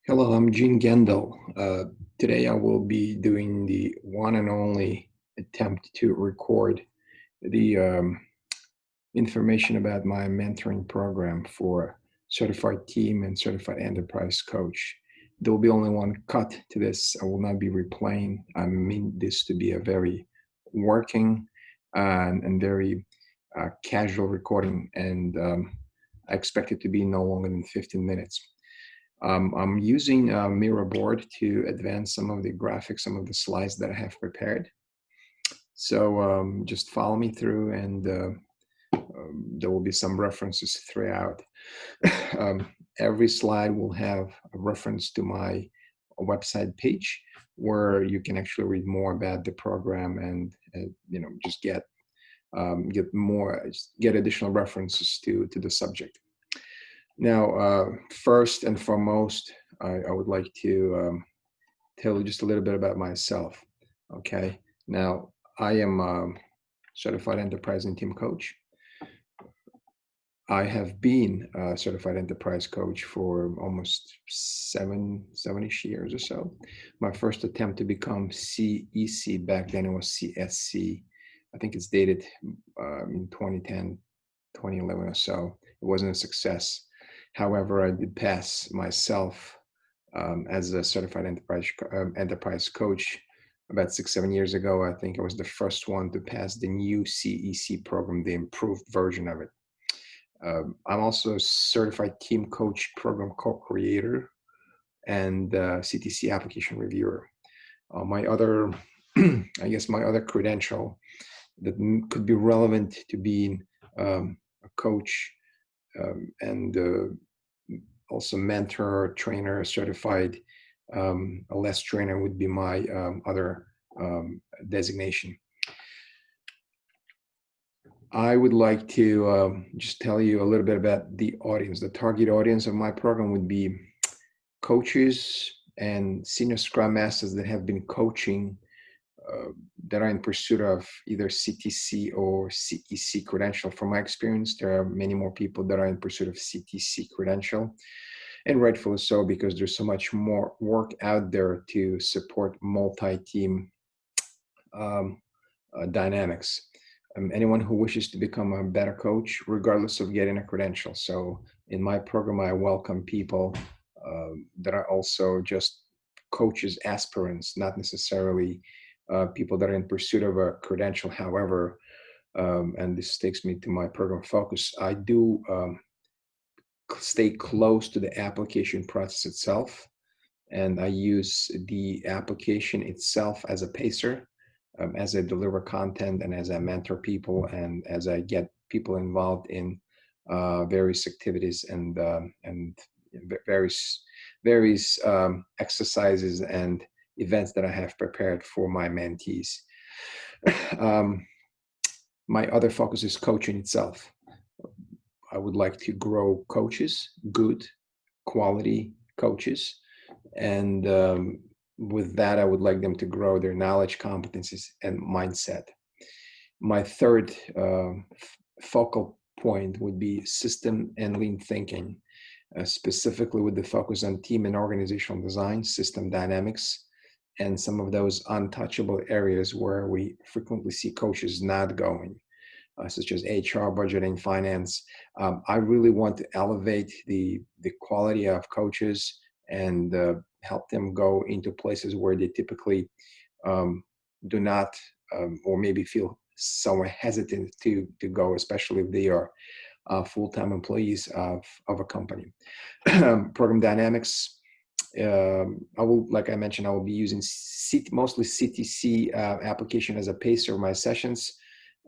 Hello, I'm Gene Gendel. Today I will be doing the one and only attempt to record the information about my mentoring program for certified team and certified enterprise coach. There will be only one cut to this. I will not be replaying. I mean this to be a very working and very casual recording, and I expect it to be no longer than 15 minutes. I'm using a Miro board to advance some of the graphics, some of the slides that I have prepared. So just follow me through, and there will be some references throughout. um, every slide will have a reference to my website page where you can actually read more about the program and just get additional references to the subject. Now, first and foremost, I would like to tell you just a little bit about myself. Okay. Now, I am a certified enterprise and team coach. I have been a certified enterprise coach for almost 7-ish years or so. My first attempt to become CEC, back then it was CSC. I think it's dated in 2010, 2011 or so. It wasn't a success. However, I did pass myself as a certified enterprise coach about 6-7 years ago. I think I was the first one to pass the new CEC program, the improved version of it. I'm also a certified team coach program co-creator and CTC application reviewer. My other, I guess, my other credential that could be relevant to being a coach and also mentor, trainer, certified LS trainer would be my other designation. I would like to just tell you a little bit about the audience. The target audience of my program would be coaches and senior Scrum Masters that have been coaching, that are in pursuit of either CTC or CEC credential. From my experience, there are many more people that are in pursuit of CTC credential, and rightfully so, because there's so much more work out there to support multi-team dynamics. Anyone who wishes to become a better coach, regardless of getting a credential. So in my program, I welcome people that are also just coaches, aspirants, not necessarily people that are in pursuit of a credential. However, and this takes me to my program focus, I do stay close to the application process itself, and I use the application itself as a pacer, as I deliver content and as I mentor people and as I get people involved in various activities and various exercises and events that I have prepared for my mentees. um, my other focus is coaching itself. I would like to grow coaches, good quality coaches, and with that, I would like them to grow their knowledge, competencies, and mindset. My third focal point would be system and lean thinking, specifically with the focus on team and organizational design, system dynamics, and some of those untouchable areas where we frequently see coaches not going, such as HR, budgeting, finance. I really want to elevate the quality of coaches and help them go into places where they typically do not, or maybe feel somewhat hesitant to go, especially if they are full-time employees of a company. Program dynamics. I will, like I mentioned, I will be using mostly CTC application as a pacer of my sessions.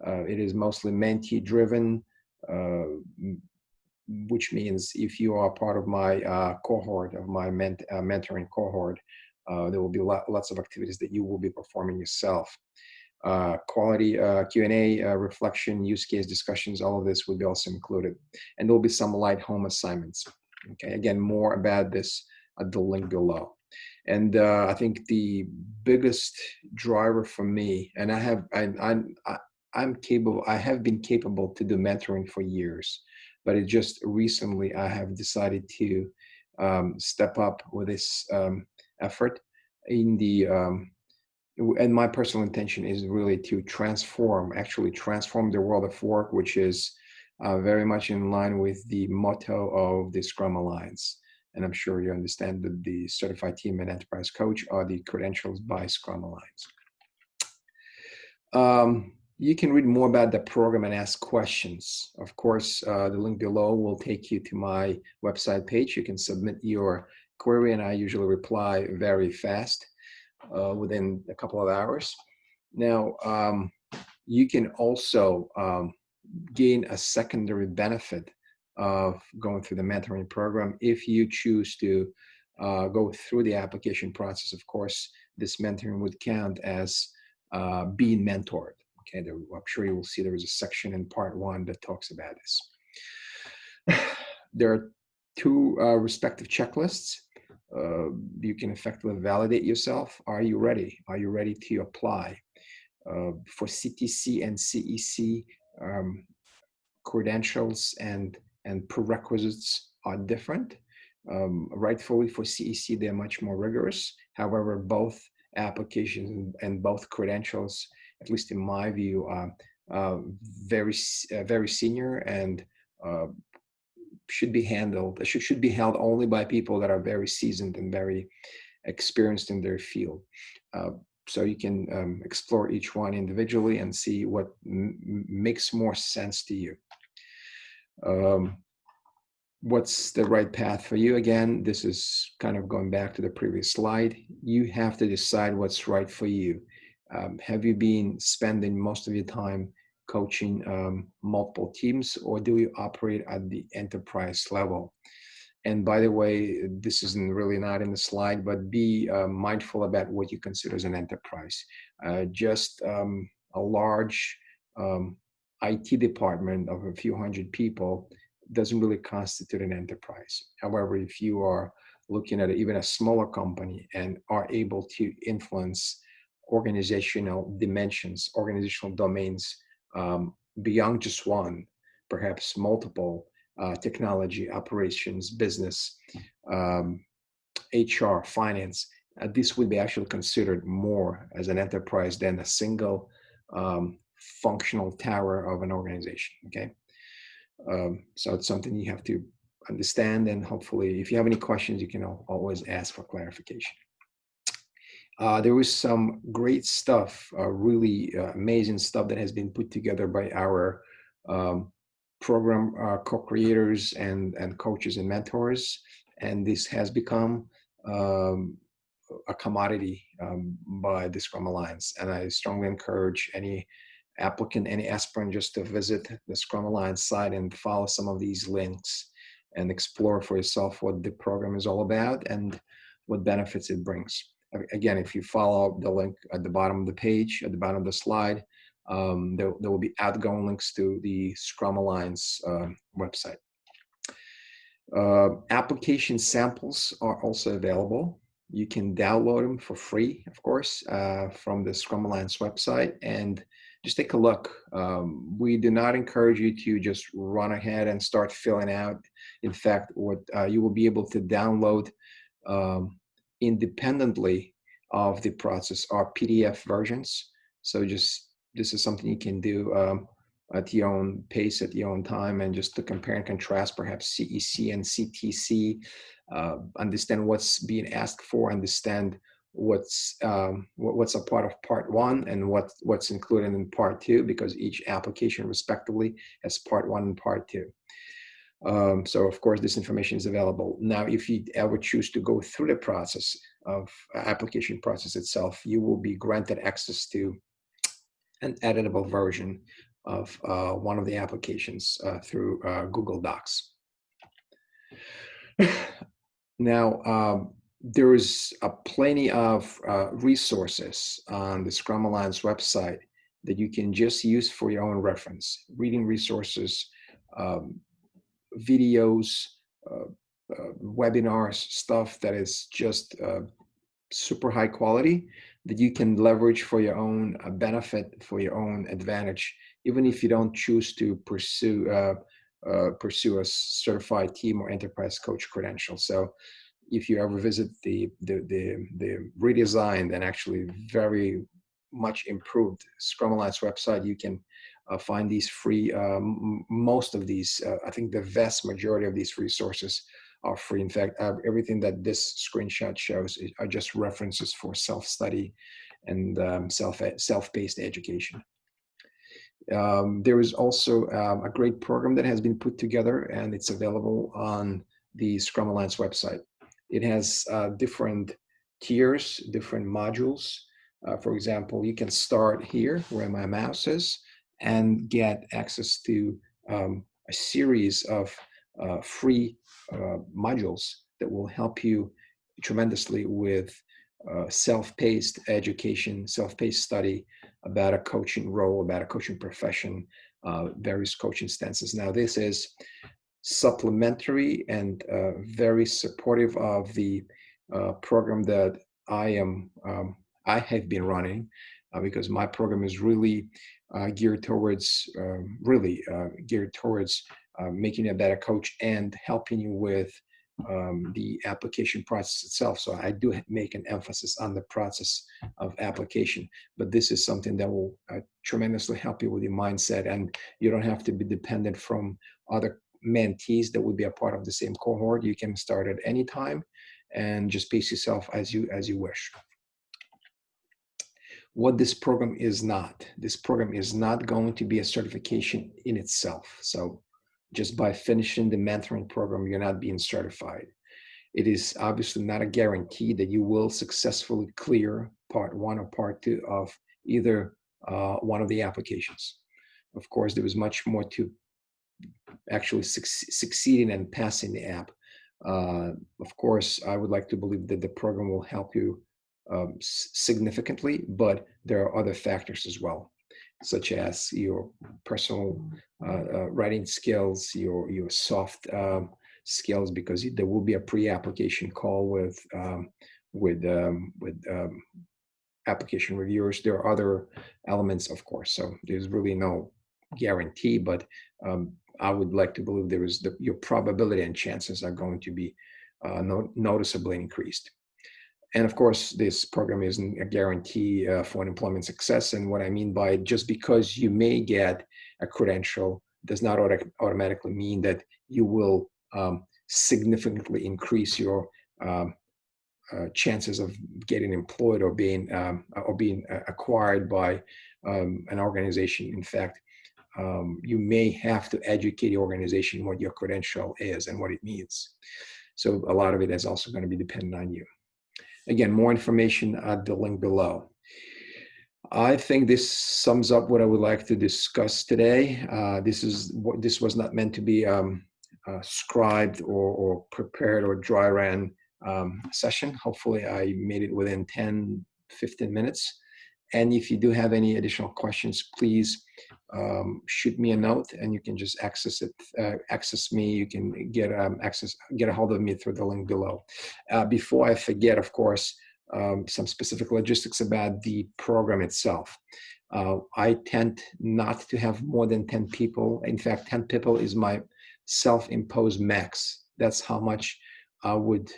It is mostly mentee driven, which means if you are part of my cohort, of my mentoring cohort, there will be lots of activities that you will be performing yourself. Quality Q&A, reflection, use case discussions, all of this will be also included. And there will be some light home assignments. Okay, again, more about this at the link below. And I think the biggest driver for me, and I'm capable, I have been capable to do mentoring for years, but it just recently I have decided to step up with this effort in the and my personal intention is really to actually transform the world of work, which is very much in line with the motto of the Scrum Alliance. And I'm sure you understand that the Certified Team and Enterprise Coach are the credentials by Scrum Alliance. You can read more about the program and ask questions. Of course, the link below will take you to my website page. You can submit your query, and I usually reply very fast, within a couple of hours. Now, you can also gain a secondary benefit of going through the mentoring program if you choose to go through the application process. Of course, this mentoring would count as being mentored. Okay, I'm sure you will see there is a section in part 1 that talks about this. There are 2 respective checklists. You can effectively validate yourself. Are you ready? Are you ready to apply? For CTC and CEC, credentials and prerequisites are different. Rightfully for CEC, they're much more rigorous. However, both applications and both credentials, at least in my view, are very senior and should be held only by people that are very seasoned and very experienced in their field. So you can explore each one individually and see what makes more sense to you. What's the right path for you? Again, this is kind of going back to the previous slide. You have to decide what's right for you. Have you been spending most of your time coaching multiple teams, or do you operate at the enterprise level? And by the way, this isn't really not in the slide, but be mindful about what you consider as an enterprise. Just a large IT department of a few hundred people doesn't really constitute an enterprise. However, if you are looking at even a smaller company and are able to influence organizational dimensions, organizational domains beyond just one, perhaps multiple, technology, operations, business, HR, finance, this would be actually considered more as an enterprise than a single functional tower of an organization, okay? So it's something you have to understand, and hopefully if you have any questions, you can always ask for clarification. There was some great stuff, really amazing stuff that has been put together by our program co-creators and coaches and mentors, and this has become a commodity by the Scrum Alliance. And I strongly encourage any applicant, any aspirant, just to visit the Scrum Alliance site and follow some of these links and explore for yourself what the program is all about and what benefits it brings. Again, if you follow the link at the bottom of the page, at the bottom of the slide, there will be outgoing links to the Scrum Alliance website. Application samples are also available. You can download them for free, of course, from the Scrum Alliance website, and just take a look. We do not encourage you to just run ahead and start filling out. In fact, what you will be able to download independently of the process are PDF versions. So this is something you can do at your own pace, at your own time, and just to compare and contrast perhaps CEC and CTC, understand what's being asked for, understand what's a part of part 1 and what's included in part 2, because each application respectively has part 1 and part 2. So of course this information is available. Now, if you ever choose to go through the process of application process itself, you will be granted access to an editable version of one of the applications through Google Docs. Now, there is plenty of resources on the Scrum Alliance website that you can just use for your own reference. Reading resources, videos, webinars, stuff that is just super high quality that you can leverage for your own benefit, for your own advantage, even if you don't choose to pursue pursue a certified team or enterprise coach credential. So if you ever visit the redesigned and actually very much improved Scrum Alliance website, you can find these free, most of these, I think the vast majority of these resources are free. In fact, everything that this screenshot shows are just references for self-study and self-paced education. There is also a great program that has been put together, and it's available on the Scrum Alliance website. It has different tiers, different modules. For example, you can start here where my mouse is and get access to a series of free modules that will help you tremendously with self-paced education, self-paced study about a coaching role, about a coaching profession, various coaching stances. Now, this is supplementary and very supportive of the program that I have been running, because my program is really geared towards making you a better coach and helping you with the application process itself. So I do make an emphasis on the process of application, but this is something that will tremendously help you with your mindset, and you don't have to be dependent from other mentees that would be a part of the same cohort. You can start at any time and just pace yourself as you wish. What this program is not going to be a certification in itself. So just by finishing the mentoring program, you're not being certified. It is obviously not a guarantee that you will successfully clear part 1 or part 2 of either one of the applications. Of course, there is much more to actually succeeding and passing the app. Of course, I would like to believe that the program will help you significantly, but there are other factors as well, such as your personal writing skills, your soft skills, because there will be a pre-application call with application reviewers. There are other elements, of course, so there's really no guarantee, but I would like to believe there is your probability and chances are going to be noticeably increased. And of course, this program isn't a guarantee for an employment success. And what I mean by just because you may get a credential does not automatically mean that you will significantly increase your chances of getting employed or being acquired by an organization. In fact, you may have to educate the organization what your credential is and what it means. So a lot of it is also going to be dependent on you. Again, more information at the link below. I think this sums up what I would like to discuss today. This was not meant to be scribed or prepared or dry ran session. Hopefully I made it within 10, 15 minutes. And if you do have any additional questions, please shoot me a note, and you can just access me. You can get a hold of me through the link below. Before I forget, of course, some specific logistics about the program itself. I tend not to have more than 10 people. In fact, 10 people is my self-imposed max. That's how much I would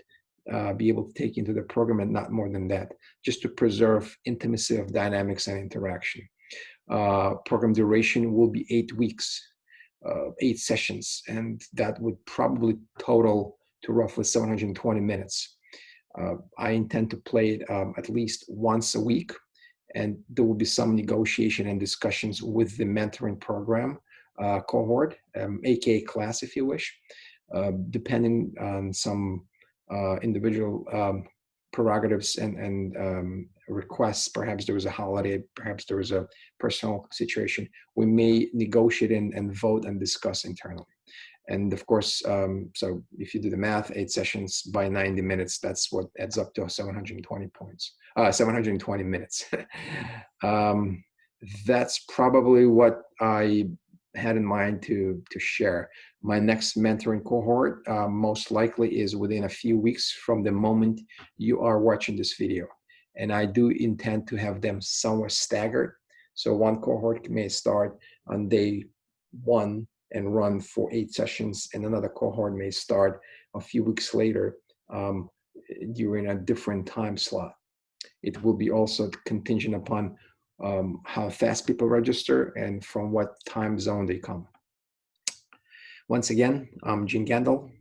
be able to take into the program, and not more than that, just to preserve intimacy of dynamics and interaction. Program duration will be 8 weeks, 8 sessions, and that would probably total to roughly 720 minutes. I intend to play it at least once a week, and there will be some negotiation and discussions with the mentoring program cohort, aka class if you wish, depending on some individual prerogatives and requests. Perhaps there was a holiday, perhaps there was a personal situation. We may negotiate and vote and discuss internally. And of course, so if you do the math, 8 sessions by 90 minutes, that's what adds up to 720 points, 720 minutes. That's probably what I had in mind to share. My next mentoring cohort most likely is within a few weeks from the moment you are watching this video. And I do intend to have them somewhat staggered. So one cohort may start on day 1 and run for 8 sessions, and another cohort may start a few weeks later during a different time slot. It will be also contingent upon how fast people register and from what time zone they come. Once again, I'm Gene Gandel.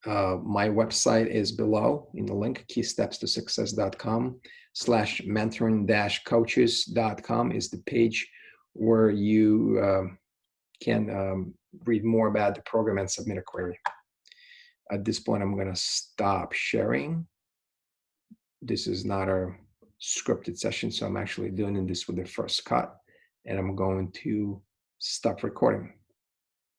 My website is below in the link, keystepstosuccess.com/mentoring-coaches.com is the page where you can read more about the program and submit a query. At this point, I'm going to stop sharing. This is not a scripted session, so I'm actually doing this with the first cut, and I'm going to stop recording.